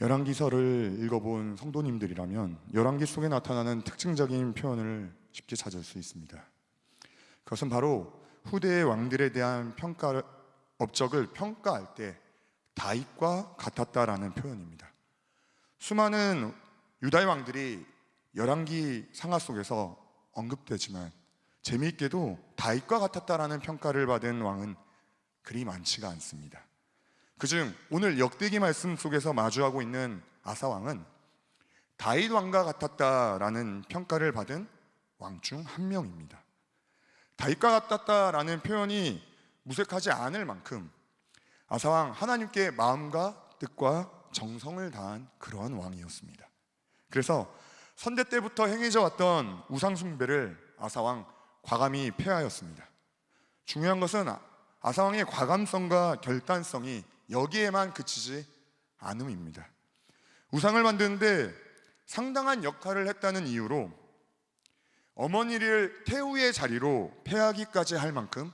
열왕기서를 읽어본 성도님들이라면 열왕기 속에 나타나는 특징적인 표현을 쉽게 찾을 수 있습니다. 그것은 바로 후대의 왕들에 대한 업적을 평가할 때 다윗과 같았다라는 표현입니다. 수많은 유다의 왕들이 열왕기 상하 속에서 언급되지만 재미있게도 다윗과 같았다라는 평가를 받은 왕은 그리 많지가 않습니다. 그중 오늘 역대기 말씀 속에서 마주하고 있는 아사 왕은 다윗 왕과 같았다라는 평가를 받은 왕 중 한 명입니다. 다윗과 같았다라는 표현이 무색하지 않을 만큼 아사 왕 하나님께 마음과 뜻과 정성을 다한 그러한 왕이었습니다. 그래서 선대 때부터 행해져 왔던 우상 숭배를 아사 왕 과감히 폐하였습니다. 중요한 것은 아사 왕의 과감성과 결단성이 여기에만 그치지 않음입니다. 우상을 만드는데 상당한 역할을 했다는 이유로 어머니를 태우의 자리로 폐하기까지 할 만큼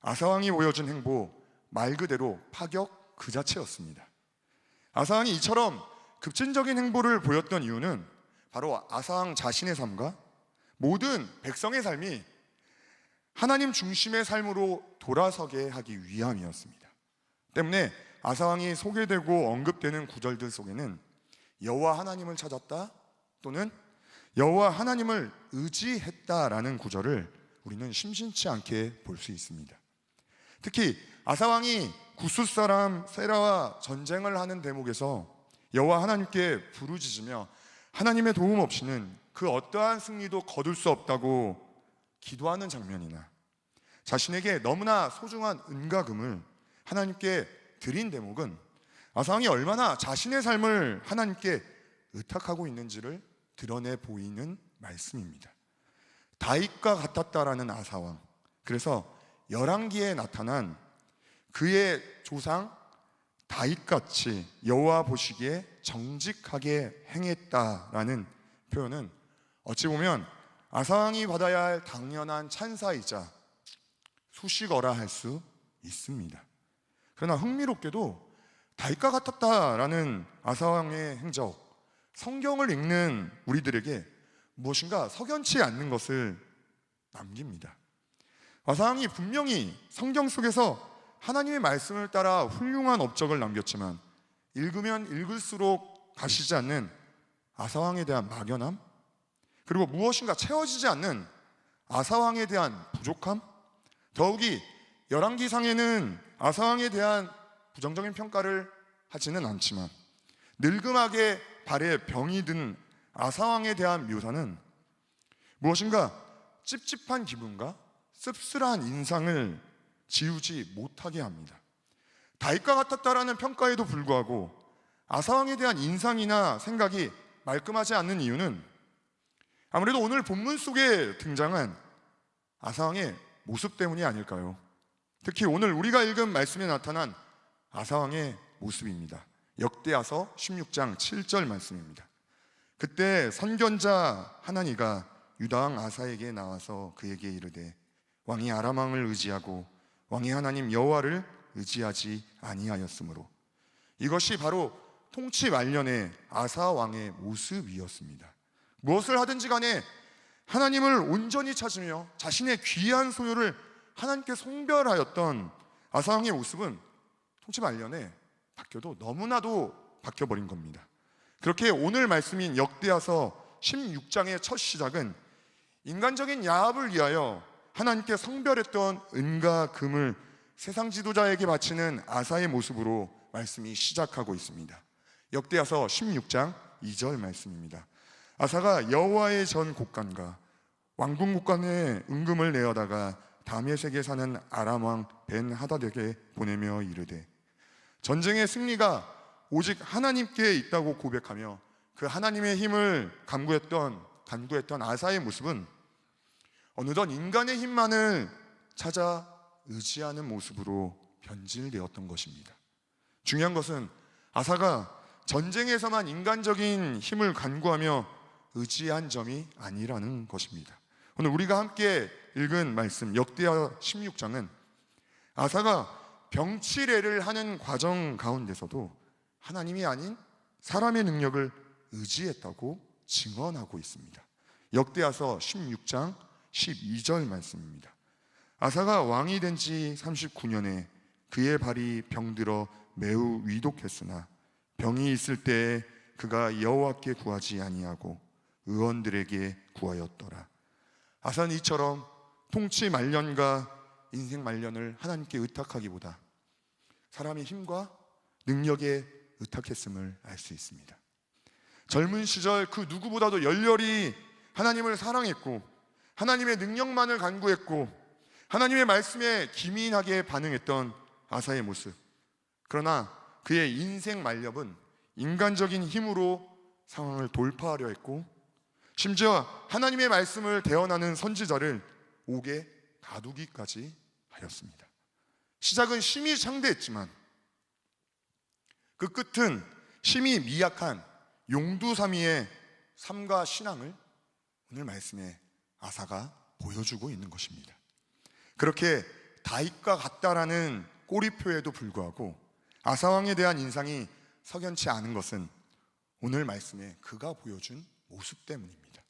아사왕이 보여준 행보 말 그대로 파격 그 자체였습니다. 아사왕이 이처럼 급진적인 행보를 보였던 이유는 바로 아사왕 자신의 삶과 모든 백성의 삶이 하나님 중심의 삶으로 돌아서게 하기 위함이었습니다. 때문에 아사왕이 소개되고 언급되는 구절들 속에는 여호와 하나님을 찾았다 또는 여호와 하나님을 의지했다라는 구절을 우리는 심심치 않게 볼 수 있습니다. 특히 아사왕이 구스 사람 세라와 전쟁을 하는 대목에서 여호와 하나님께 부르짖으며 하나님의 도움 없이는 그 어떠한 승리도 거둘 수 없다고 기도하는 장면이나 자신에게 너무나 소중한 은과 금을 하나님께 드린 대목은 아사왕이 얼마나 자신의 삶을 하나님께 의탁하고 있는지를 드러내 보이는 말씀입니다. 다윗과 같았다라는 아사왕, 그래서 열왕기에 나타난 그의 조상 다윗같이 여호와 보시기에 정직하게 행했다라는 표현은 어찌 보면 아사왕이 받아야 할 당연한 찬사이자 수식어라 할 수 있습니다. 그러나 흥미롭게도 다윗과 같았다라는 아사왕의 행적, 성경을 읽는 우리들에게 무엇인가 석연치 않는 것을 남깁니다. 아사왕이 분명히 성경 속에서 하나님의 말씀을 따라 훌륭한 업적을 남겼지만 읽으면 읽을수록 가시지 않는 아사왕에 대한 막연함, 그리고 무엇인가 채워지지 않는 아사왕에 대한 부족함, 더욱이 열왕기상에는 아사왕에 대한 부정적인 평가를 하지는 않지만 늙음하게 발에 병이 든 아사왕에 대한 묘사는 무엇인가 찝찝한 기분과 씁쓸한 인상을 지우지 못하게 합니다. 다윗과 같았다라는 평가에도 불구하고 아사왕에 대한 인상이나 생각이 말끔하지 않는 이유는 아무래도 오늘 본문 속에 등장한 아사왕의 모습 때문이 아닐까요? 특히 오늘 우리가 읽은 말씀에 나타난 아사왕의 모습입니다. 역대하서 16장 7절 말씀입니다. 그때 선견자 하나니가 유다왕 아사에게 나와서 그에게 이르되 왕이 아람 왕을 의지하고 왕의 하나님 여호와를 의지하지 아니하였으므로. 이것이 바로 통치 말년의 아사 왕의 모습이었습니다. 무엇을 하든지 간에 하나님을 온전히 찾으며 자신의 귀한 소유를 하나님께 송별하였던 아사 왕의 모습은 통치 말년에 바뀌어도 너무나도 바뀌어버린 겁니다. 그렇게 오늘 말씀인 역대하서 16장의 첫 시작은 인간적인 야합을 위하여 하나님께 성별했던 은과 금을 세상 지도자에게 바치는 아사의 모습으로 말씀이 시작하고 있습니다. 역대하서 16장 2절 말씀입니다. 아사가 여호와의 전 곡간과 왕궁 곡간에 은금을 내어다가 다메섹에 사는 아람 왕 벤 하닷에게 보내며 이르되 전쟁의 승리가 오직 하나님께 있다고 고백하며 그 하나님의 힘을 간구했던 아사의 모습은 어느덧 인간의 힘만을 찾아 의지하는 모습으로 변질되었던 것입니다. 중요한 것은 아사가 전쟁에서만 인간적인 힘을 간구하며 의지한 점이 아니라는 것입니다. 오늘 우리가 함께 읽은 말씀 역대하 16장은 아사가 병치레를 하는 과정 가운데서도 하나님이 아닌 사람의 능력을 의지했다고 증언하고 있습니다. 역대하서 16장 12절 말씀입니다. 아사가 왕이 된 지 39년에 그의 발이 병들어 매우 위독했으나 병이 있을 때에 그가 여호와께 구하지 아니하고 의원들에게 구하였더라. 아사는 이처럼 통치 말년과 인생 말년을 하나님께 의탁하기보다 사람의 힘과 능력에 의탁했음을 알 수 있습니다. 젊은 시절 그 누구보다도 열렬히 하나님을 사랑했고 하나님의 능력만을 간구했고 하나님의 말씀에 기민하게 반응했던 아사의 모습. 그러나 그의 인생 말년은 인간적인 힘으로 상황을 돌파하려 했고 심지어 하나님의 말씀을 대언하는 선지자를 옥에 가두기까지 하였습니다. 시작은 심히 창대했지만 그 끝은 심히 미약한 용두사미의 삶과 신앙을 오늘 말씀에 아사가 보여주고 있는 것입니다. 그렇게 다윗과 같다라는 꼬리표에도 불구하고 아사왕에 대한 인상이 석연치 않은 것은 오늘 말씀에 그가 보여준 모습 때문입니다.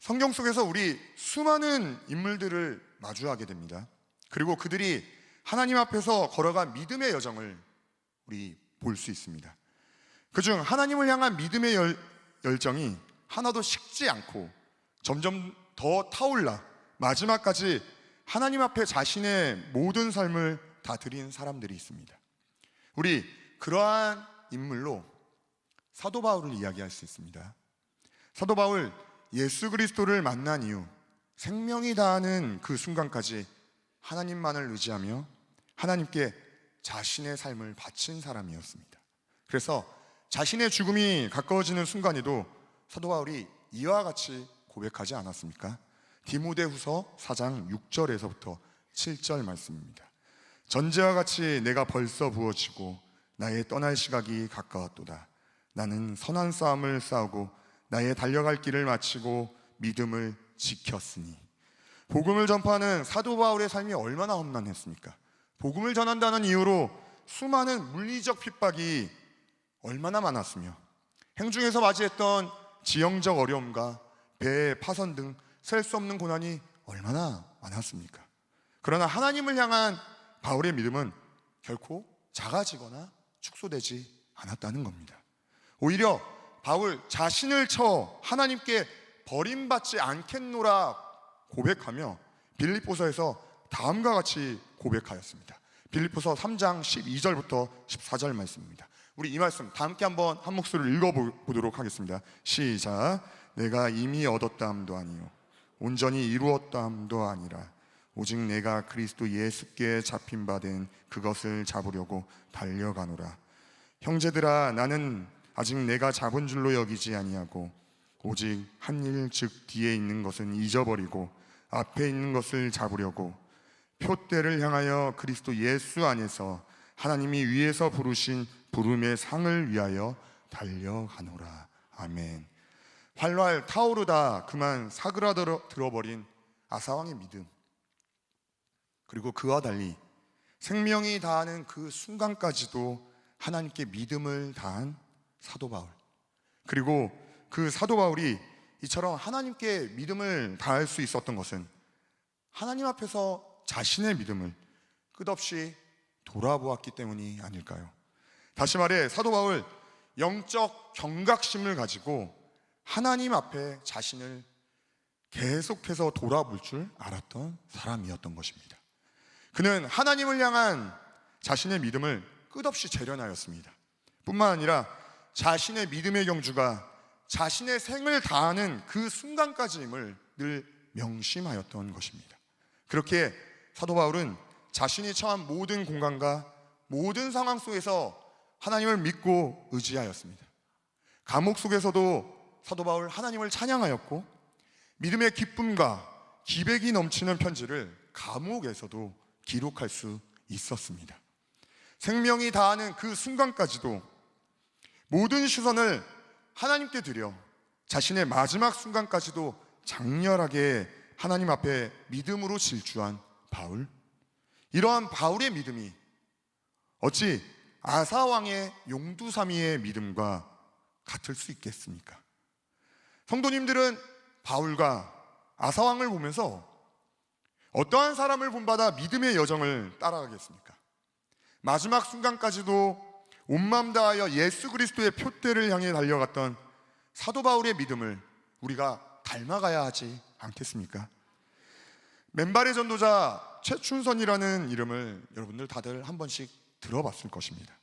성경 속에서 우리 수많은 인물들을 마주하게 됩니다. 그리고 그들이 하나님 앞에서 걸어간 믿음의 여정을 우리 볼 수 있습니다. 그중 하나님을 향한 믿음의 열정이 하나도 식지 않고 점점 더 타올라 마지막까지 하나님 앞에 자신의 모든 삶을 다 드린 사람들이 있습니다. 우리 그러한 인물로 사도 바울을 이야기할 수 있습니다. 사도 바울, 예수 그리스도를 만난 이후 생명이 다하는 그 순간까지 하나님만을 의지하며 하나님께 자신의 삶을 바친 사람이었습니다. 그래서 자신의 죽음이 가까워지는 순간에도 사도 바울이 이와 같이 고백하지 않았습니까? 디모데후서 4장 6절에서부터 7절 말씀입니다. 전제와 같이 내가 벌써 부어지고 나의 떠날 시각이 가까웠도다. 나는 선한 싸움을 싸우고 나의 달려갈 길을 마치고 믿음을 지켰으니. 복음을 전파하는 사도 바울의 삶이 얼마나 험난했습니까? 복음을 전한다는 이유로 수많은 물리적 핍박이 얼마나 많았으며 행중에서 맞이했던 지형적 어려움과 배의 파선 등 셀 수 없는 고난이 얼마나 많았습니까? 그러나 하나님을 향한 바울의 믿음은 결코 작아지거나 축소되지 않았다는 겁니다. 오히려 바울 자신을 쳐 하나님께 버림받지 않겠노라 고백하며 빌립보서에서 다음과 같이 고백하였습니다. 빌립보서 3장 12절부터 14절 말씀입니다. 우리 이 말씀 다 함께 한번 한 목소리로 읽어보도록 하겠습니다. 시작. 내가 이미 얻었다함도 아니요 온전히 이루었다함도 아니라 오직 내가 그리스도 예수께 잡힌 바 된 그것을 잡으려고 달려가노라. 형제들아, 나는 아직 내가 잡은 줄로 여기지 아니하고 오직 한 일 즉 뒤에 있는 것은 잊어버리고 앞에 있는 것을 잡으려고 표대를 향하여 그리스도 예수 안에서 하나님이 위에서 부르신 부름의 상을 위하여 달려가노라. 아멘. 활활 타오르다 그만 사그라들어버린 아사왕의 믿음, 그리고 그와 달리 생명이 다하는 그 순간까지도 하나님께 믿음을 다한 사도 바울, 그리고 그 사도 바울이 이처럼 하나님께 믿음을 다할 수 있었던 것은 하나님 앞에서 자신의 믿음을 끝없이 돌아보았기 때문이 아닐까요? 다시 말해 사도 바울, 영적 경각심을 가지고 하나님 앞에 자신을 계속해서 돌아볼 줄 알았던 사람이었던 것입니다. 그는 하나님을 향한 자신의 믿음을 끝없이 재련하였습니다. 뿐만 아니라 자신의 믿음의 경주가 자신의 생을 다하는 그 순간까지임을 늘 명심하였던 것입니다. 그렇게 사도 바울은 자신이 처한 모든 공간과 모든 상황 속에서 하나님을 믿고 의지하였습니다. 감옥 속에서도 사도 바울 하나님을 찬양하였고 믿음의 기쁨과 기백이 넘치는 편지를 감옥에서도 기록할 수 있었습니다. 생명이 다하는 그 순간까지도 모든 시선을 하나님께 드려 자신의 마지막 순간까지도 장렬하게 하나님 앞에 믿음으로 질주한 바울. 이러한 바울의 믿음이 어찌 아사 왕의 용두사미의 믿음과 같을 수 있겠습니까? 성도님들은 바울과 아사 왕을 보면서 어떠한 사람을 본받아 믿음의 여정을 따라가겠습니까? 마지막 순간까지도 온 마음 다하여 예수 그리스도의 표대를 향해 달려갔던 사도 바울의 믿음을 우리가 닮아가야 하지 않겠습니까? 맨발의 전도자 최춘선이라는 이름을 여러분들 다들 한 번씩 들어봤을 것입니다.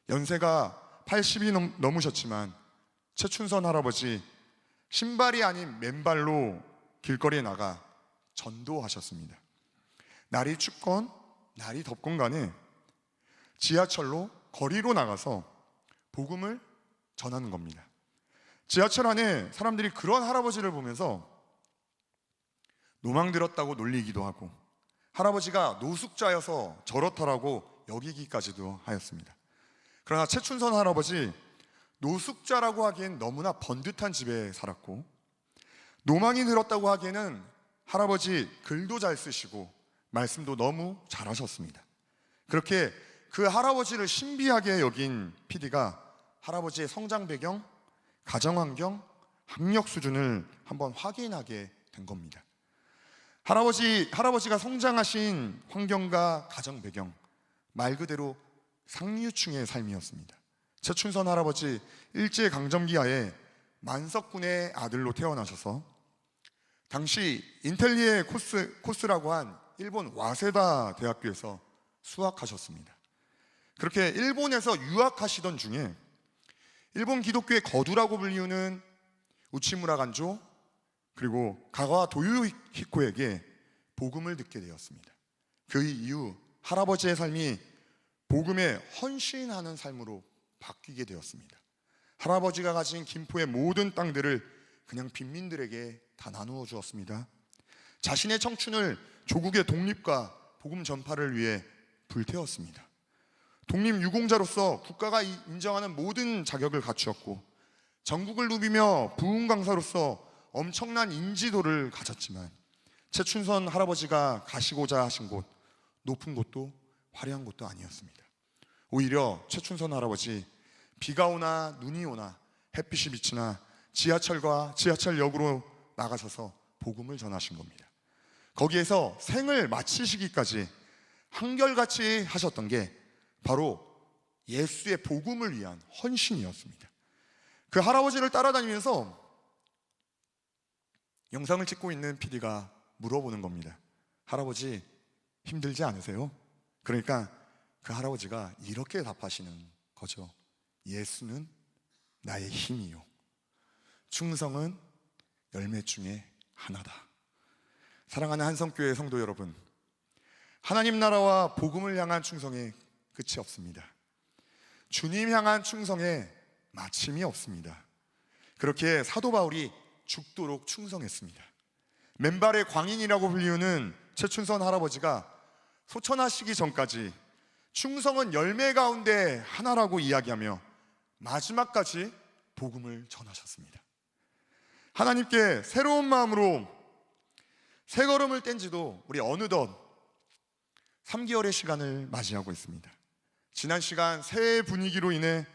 연세가 80이 넘으셨지만 최춘선 할아버지 신발이 아닌 맨발로 길거리에 나가 전도하셨습니다. 날이 춥건 날이 덥건 간에 지하철로 거리로 나가서 복음을 전하는 겁니다. 지하철 안에 사람들이 그런 할아버지를 보면서 노망 들었다고 놀리기도 하고 할아버지가 노숙자여서 저렇다라고 여기기까지도 하였습니다. 그러나 최춘선 할아버지 노숙자라고 하기엔 너무나 번듯한 집에 살았고 노망이 들었다고 하기에는 할아버지 글도 잘 쓰시고 말씀도 너무 잘하셨습니다. 그렇게 그 할아버지를 신비하게 여긴 PD가 할아버지의 성장 배경, 가정 환경, 학력 수준을 한번 확인하게 된 겁니다. 할아버지가 성장하신 환경과 가정 배경, 말 그대로 상류층의 삶이었습니다. 최춘선 할아버지 일제강점기 하에 만석군의 아들로 태어나셔서 당시 인텔리에 코스라고 한 일본 와세다 대학교에서 수학하셨습니다. 그렇게 일본에서 유학하시던 중에 일본 기독교의 거두라고 불리우는 우치무라 간조 그리고 가가와 도요히코에게 복음을 듣게 되었습니다. 그 이후 할아버지의 삶이 복음에 헌신하는 삶으로 바뀌게 되었습니다. 할아버지가 가진 김포의 모든 땅들을 그냥 빈민들에게 다 나누어 주었습니다. 자신의 청춘을 조국의 독립과 복음 전파를 위해 불태웠습니다. 독립유공자로서 국가가 인정하는 모든 자격을 갖추었고 전국을 누비며 부흥강사로서 엄청난 인지도를 가졌지만 최춘선 할아버지가 가시고자 하신 곳 높은 곳도 화려한 곳도 아니었습니다. 오히려 최춘선 할아버지 비가 오나 눈이 오나 햇빛이 비치나 지하철과 지하철역으로 나가셔서 복음을 전하신 겁니다. 거기에서 생을 마치시기까지 한결같이 하셨던 게 바로 예수의 복음을 위한 헌신이었습니다. 그 할아버지를 따라다니면서 영상을 찍고 있는 PD가 물어보는 겁니다. 할아버지 힘들지 않으세요? 그러니까 그 할아버지가 이렇게 답하시는 거죠. 예수는 나의 힘이요 충성은 열매 중에 하나다. 사랑하는 한성교회 성도 여러분, 하나님 나라와 복음을 향한 충성에 끝이 없습니다. 주님 향한 충성에 마침이 없습니다. 그렇게 사도 바울이 죽도록 충성했습니다. 맨발의 광인이라고 불리우는 최춘선 할아버지가 소천하시기 전까지 충성은 열매 가운데 하나라고 이야기하며 마지막까지 복음을 전하셨습니다. 하나님께 새로운 마음으로 새 걸음을 뗀 지도 우리 어느덧 3개월의 시간을 맞이하고 있습니다. 지난 시간 새해 분위기로 인해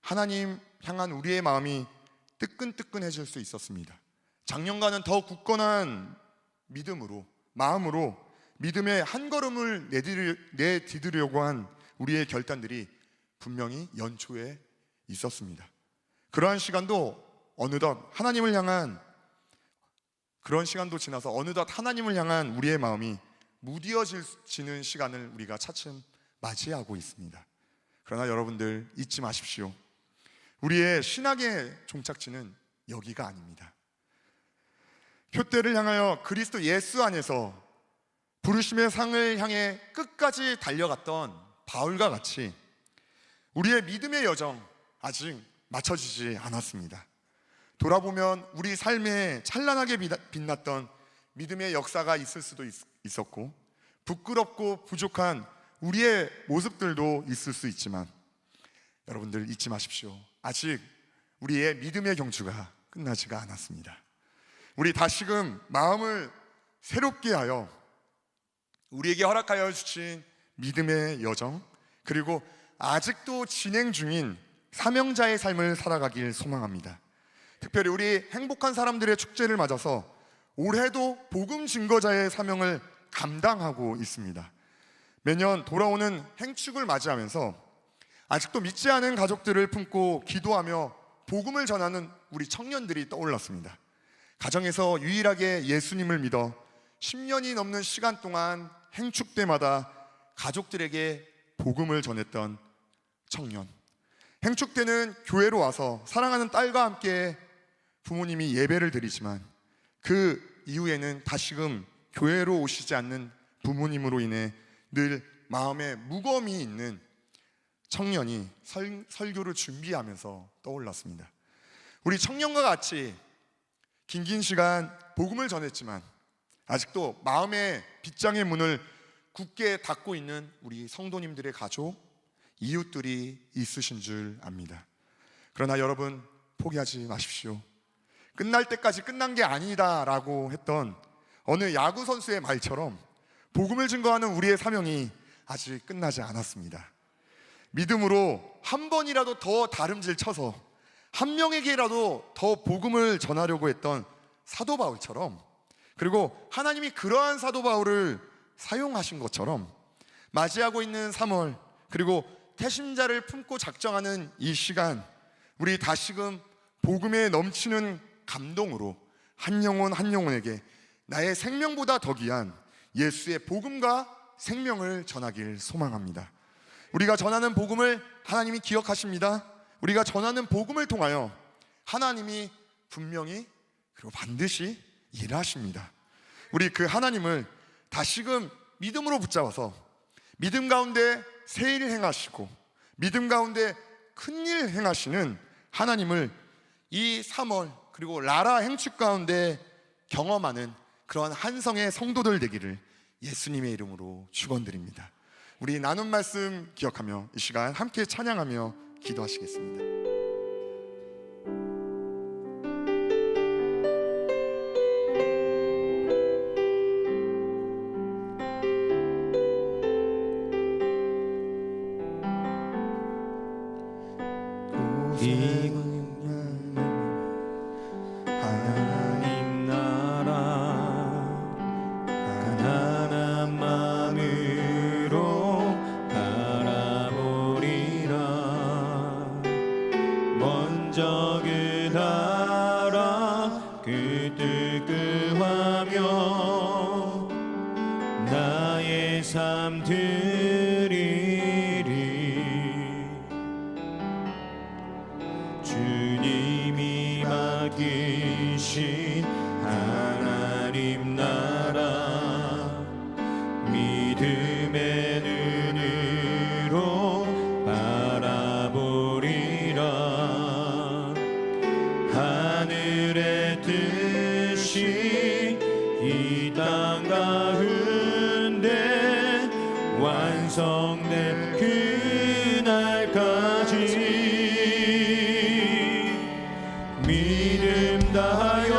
하나님 향한 우리의 마음이 뜨끈뜨끈해질 수 있었습니다. 작년과는 더 굳건한 마음으로 믿음의 한 걸음을 내디디려고 한 우리의 결단들이 분명히 연초에 있었습니다. 그러한 시간도 어느덧 하나님을 향한 그런 시간도 지나서 어느덧 하나님을 향한 우리의 마음이 무뎌지는 시간을 우리가 차츰 맞이하고 있습니다. 그러나 여러분들 잊지 마십시오. 우리의 신학의 종착지는 여기가 아닙니다. 표대를 향하여 그리스도 예수 안에서 부르심의 상을 향해 끝까지 달려갔던 바울과 같이 우리의 믿음의 여정 아직 맞춰지지 않았습니다. 돌아보면 우리 삶에 찬란하게 빛났던 믿음의 역사가 있을 수도 있었고 부끄럽고 부족한 우리의 모습들도 있을 수 있지만 여러분들 잊지 마십시오. 아직 우리의 믿음의 경주가 끝나지가 않았습니다. 우리 다시금 마음을 새롭게 하여 우리에게 허락하여 주신 믿음의 여정 그리고 아직도 진행 중인 사명자의 삶을 살아가길 소망합니다. 특별히 우리 행복한 사람들의 축제를 맞아서 올해도 복음 증거자의 사명을 감당하고 있습니다. 매년 돌아오는 행축을 맞이하면서 아직도 믿지 않은 가족들을 품고 기도하며 복음을 전하는 우리 청년들이 떠올랐습니다. 가정에서 유일하게 예수님을 믿어 10년이 넘는 시간 동안 행축 때마다 가족들에게 복음을 전했던 청년. 행축 때는 교회로 와서 사랑하는 딸과 함께 부모님이 예배를 드리지만 그 이후에는 다시금 교회로 오시지 않는 부모님으로 인해 늘 마음에 무거움이 있는 청년이 설교를 준비하면서 떠올랐습니다. 우리 청년과 같이 긴 시간 복음을 전했지만 아직도 마음의 빗장의 문을 굳게 닫고 있는 우리 성도님들의 가족, 이웃들이 있으신 줄 압니다. 그러나 여러분, 포기하지 마십시오. 끝날 때까지 끝난 게 아니다 라고 했던 어느 야구 선수의 말처럼 복음을 증거하는 우리의 사명이 아직 끝나지 않았습니다. 믿음으로 한 번이라도 더 다름질 쳐서 한 명에게라도 더 복음을 전하려고 했던 사도 바울처럼, 그리고 하나님이 그러한 사도 바울을 사용하신 것처럼 맞이하고 있는 3월, 그리고 태신자를 품고 작정하는 이 시간, 우리 다시금 복음에 넘치는 감동으로 한 영혼 한 영혼에게 나의 생명보다 더 귀한 예수의 복음과 생명을 전하길 소망합니다. 우리가 전하는 복음을 하나님이 기억하십니다. 우리가 전하는 복음을 통하여 하나님이 분명히 그리고 반드시 일하십니다. 우리 그 하나님을 다시금 믿음으로 붙잡아서 믿음 가운데 새일 행하시고 믿음 가운데 큰일 행하시는 하나님을 이 3월 그리고 라라 행축 가운데 경험하는 그런 한성의 성도들 되기를 예수님의 이름으로 축원드립니다. 우리 나눈 말씀 기억하며 이 시간 함께 찬양하며 기도하시겠습니다. 하나님 나라 가난한 마음으로 바라보리라. 먼저 그 나라 그 뜻 구하며 나의 삶 드리리. 주님이 맡기신 하나님 나라 믿음의 눈으로 바라보리라. 하늘의 뜻이 이 땅 가운데 완성된 그날까지 믿음 다하여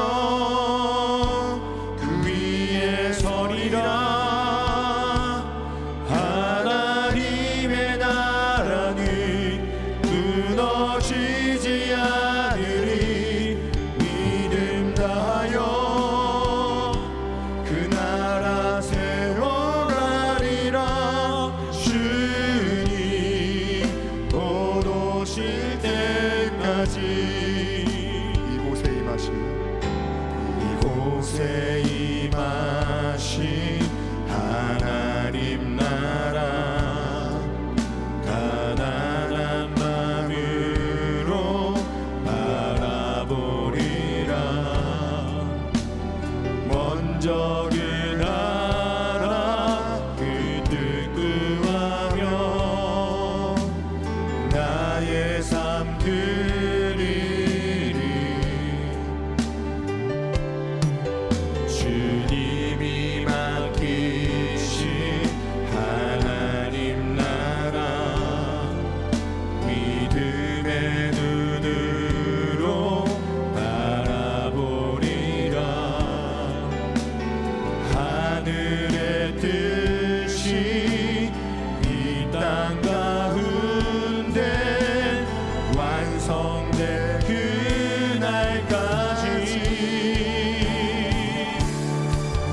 그날까지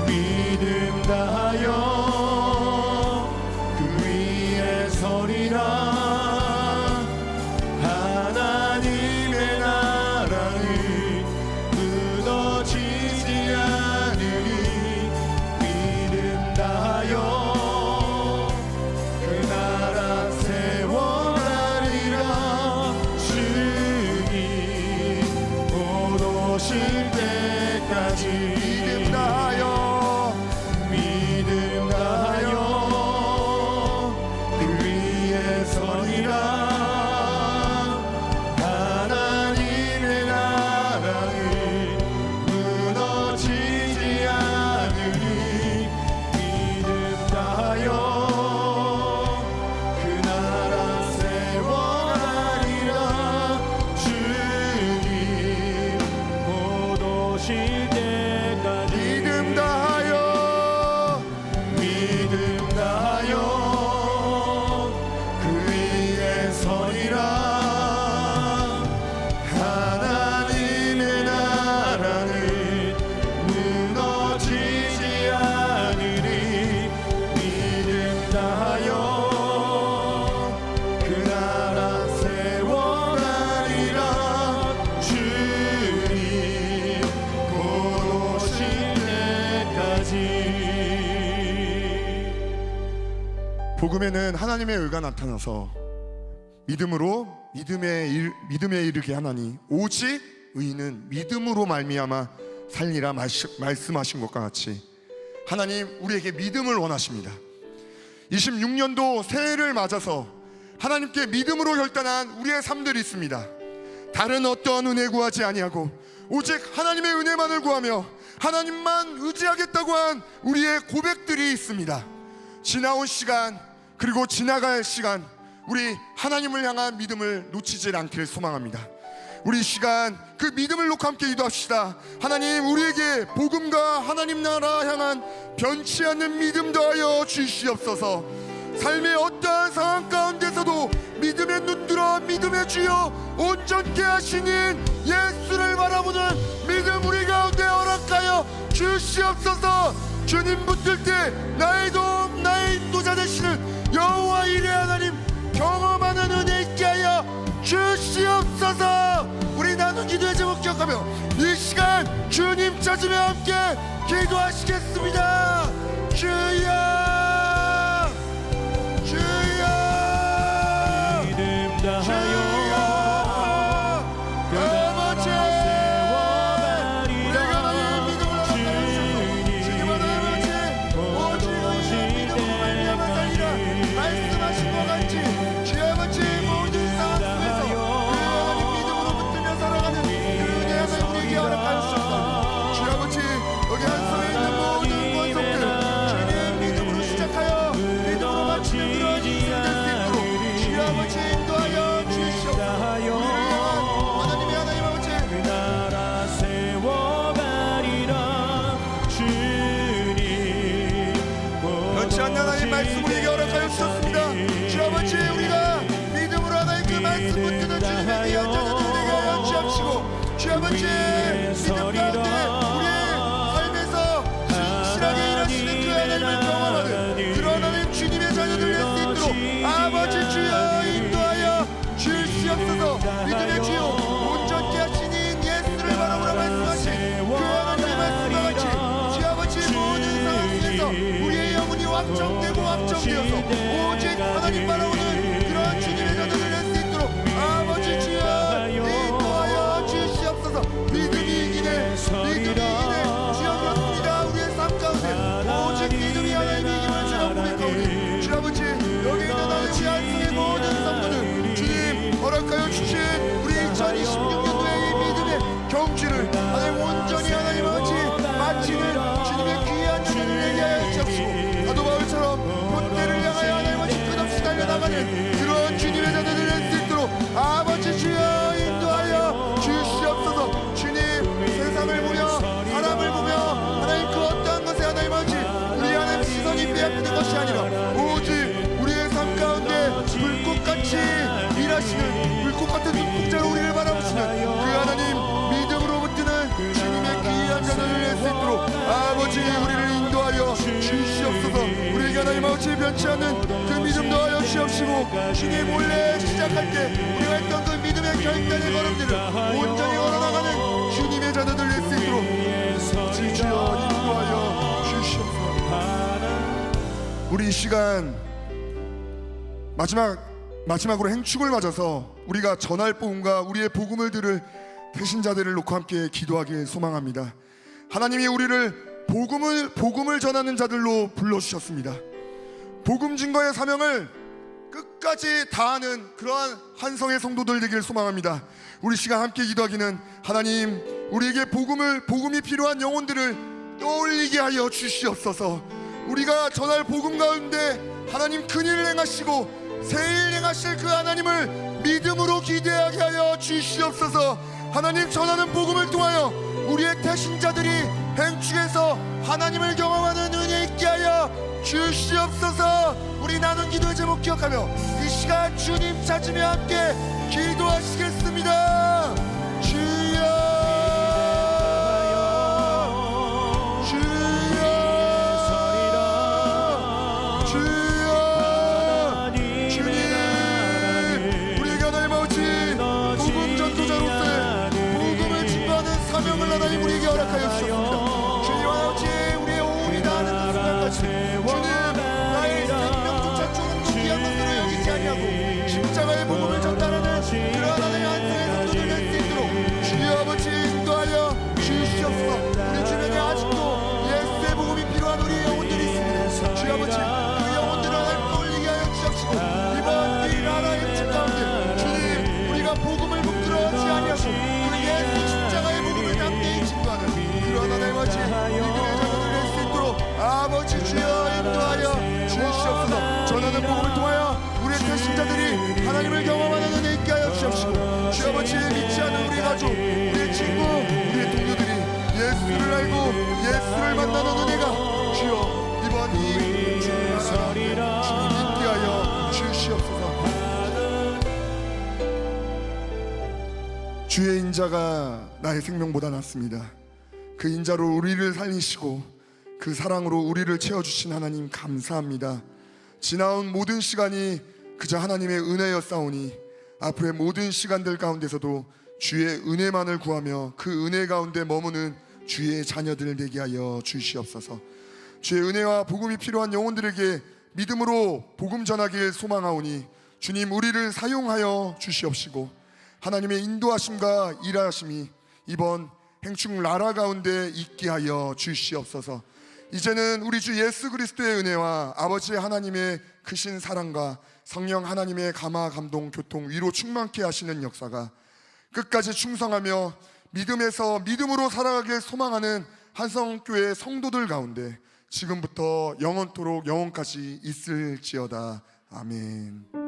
믿음 다하여 그 위에 서리라. 하나님의 나라는 무너지지 않으니 믿음 다하여 그 나라 세워가리라. 주님 곧 오실 때까지 믿음 다하여 믿음 다하여 그 위에 서리라. 하나님의 나라는 무너지지 않으니 믿음 다하여 그 나라 세워가리라. 주님 곧 오실 때까지 믿음 다하여 믿음 다하여 그 위에 서리라. 하나님의 나라는 무너지지 않으니 믿음 다하여 그 나라 세워가리라. 주님 곧 오실 때까지. 복음에는 하나님의 의가 나타나서 믿음에 이르게 하나니 오직 의인은 믿음으로 말미암아 살리라 말씀하신 것과 같이 하나님 우리에게 믿음을 원하십니다. 26년도 새해를 맞아서 하나님께 믿음으로 결단한 우리의 삶들이 있습니다. 다른 어떠한 은혜 구하지 아니하고 오직 하나님의 은혜만을 구하며 하나님만 의지하겠다고 한 우리의 고백들이 있습니다. 지나온 시간 그리고 지나갈 시간 우리 하나님을 향한 믿음을 놓치지 않기를 소망합니다. 우리 이 시간 그 믿음을 놓고 함께 기도합시다. 하나님 우리에게 복음과 하나님 나라 향한 변치 않는 믿음 더하여 주시옵소서. 삶의 어떠한 상황 가운데서도 믿음의 눈들어 믿음의 주여 온전케 하시는 예수를 바라보는 믿음 우리 가운데 허락하여 주시옵소서. 주님 붙들 때 나의 도움 나의 인도자 되시는 여호와 이레 하나님 경험하는 은혜 있게 하여 주시옵소서. 우리 나눈 기도의 제목 기억하며 이 시간 주님 찾으며 함께 기도하시겠습니다. 주여 주여 믿음 다하여 아버지 우리가 만일 믿음을 하나님 지금 아버지 오직 의의 믿음으로 말미암아 살리라 말씀하신 것 같이 주 아버지 모든 상황 속에서 그 하나님 믿음으로 붙들며 살아가는 그 은혜 하나님 우리에게 허락하여 주옵소서. 주 아버지 여기 한 성에 있는 모든 권속들 주님 믿음으로 시작하여 믿음으로 마치는 그런 인생 될 수 있도록 주 아버지 인도하여 주시옵소서. 우리를 향한 하나님의 하나님 아버지 그 나라 세워가리라. 주님 변치 않는 하나님 말씀 우리에게 허락하여 주셨습니다. 주 아버지 우리가 믿음으로 하나님 그 말씀 붙드는 주님의 귀한 자녀들 되게 하여 주옵시고 주 아버지 믿음 가운데 우리의 삶에서 신실하게 일하시는 그 하나님을 경험하는 그런 하나님 주님의 자녀들 될 수 있도록 아버지 주여 인도하여 주시옵소서. 믿음의 주여 온전케 하시는 예수를 바라보라 말씀하신 그 하나님의 말씀과 같이 주 아버지 모든 상황 속에서 우리의 영혼이 확정되고 확정되어서 오직 하나님 바라보는 그런 주님의 자녀들 될 수 있도록 아버지 주여 인도하여 주시옵소서. 믿음이 이기네 주여 그렇습니다. 우리의 삶 가운데 오직 믿음이 하나님의 이김을 제가 고백하오니 주 아버지 여기 있는 하나님의 한승의 모든 성도들 주님 허락하여 주신 우리 2026년도의 이 믿음의 경주를 하나님 온전히 하나님 아버지 마치는 주님의 귀한 주님을 내게 하여 주옵시고 사도 바울처럼 본때를 향하여 하나님 아버지 끝없이 달려나가는 그런 주님의 자녀들 될 수 있도록 아버지 주여 인도하여 주시옵소서. 주님 세상을 보며 사람을 보며 하나님 그 어떠한 것에 하나님 아버지 우리 하나님 시선이 빼앗기는 것이 아니라 오직 우리의 삶 가운데 불꽃같이 일하시는 불꽃 같은 눈동자로 우리를 바라보시는 주님 원래 시작할 때 우리가 했던 그 믿음의 결단의 걸음들을 온전히 걸어나가는 주님의 자녀들 될 수 있도록 주여 인도하여 주시옵소서. 우리 이 시간 마지막으로 행축을 맞아서 우리가 전할 복음과 우리의 복음을 들을 배신자들을 놓고 함께 기도하길 소망합니다. 하나님이 우리를 복음을 전하는 자들로 불러주셨습니다. 복음 증거의 사명을 끝까지 다하는 그러한 한성의 성도들 되길 소망합니다. 우리 시간 함께 기도하기는 하나님 우리에게 복음이 필요한 영혼들을 떠올리게 하여 주시옵소서. 우리가 전할 복음 가운데 하나님 큰일을 행하시고 새일 행하실 그 하나님을 믿음으로 기대하게 하여 주시옵소서. 하나님 전하는 복음을 통하여 우리의 태신자들이 행축에서 하나님을 경험하는 은혜 있게 하여 주시옵소서. 우리 나눈 기도의 제목 기억하며 이 시간 주님 찾으며 함께 기도하시겠습니다. 주여 하나님 우리에게 허락하여 주셨습니다. 주님 아버지 우리의 오온이 다하는 그 순간까지 주님 나의 생명조차 조금도 귀한 것으로 여기지 아니하고 십자가의 복음을 전달하는 그러한 하나님의 한성의 성도들 될 수 있도록 주여 아버지 인도하여 주시옵소서. 우리 주변에 아직도 예수의 복음이 필요한 우리의 영혼들이 있습니다. 주여 아버지 그 영혼들을 하나님 떠올리게 하여 주옵시고 이번 이 나라의 행진 가운데 주님 우리가 복음을 붙들어하지 아니하고 우리 예수 십자가의 복음을 함께 인증하는 그러한 하나님 아버지 믿음의 자녀들 될 수 있도록 아버지 주여 인도하여 주시옵소서. 전하는 복음을 통하여 우리의 태신자들이 하나님을 경험하는 은혜 있게 하여 주시옵시고 주여 아버지 믿지 않는 우리 가족 우리의 친구 우리의 동료들이 예수를 알고 예수를 만나는 은혜가 주여 이번 이 주님 있게 하여 주시옵소서. 주의 인자가 나의 생명보다 낫습니다. 그 인자로 우리를 살리시고 그 사랑으로 우리를 채워주신 하나님 감사합니다. 지나온 모든 시간이 그저 하나님의 은혜였사오니 앞으로의 모든 시간들 가운데서도 주의 은혜만을 구하며 그 은혜 가운데 머무는 주의 자녀들 되게 하여 주시옵소서. 주의 은혜와 복음이 필요한 영혼들에게 믿음으로 복음 전하길 소망하오니 주님 우리를 사용하여 주시옵시고 하나님의 인도하심과 일하심이 이번 행축 나라 가운데 있게 하여 주시옵소서. 이제는 우리 주 예수 그리스도의 은혜와 아버지 하나님의 크신 사랑과 성령 하나님의 감화 감동 교통 위로 충만케 하시는 역사가 끝까지 충성하며 믿음에서 믿음으로 살아가길 소망하는 한성교회 성도들 가운데 지금부터 영원토록 영원까지 있을지어다. 아멘.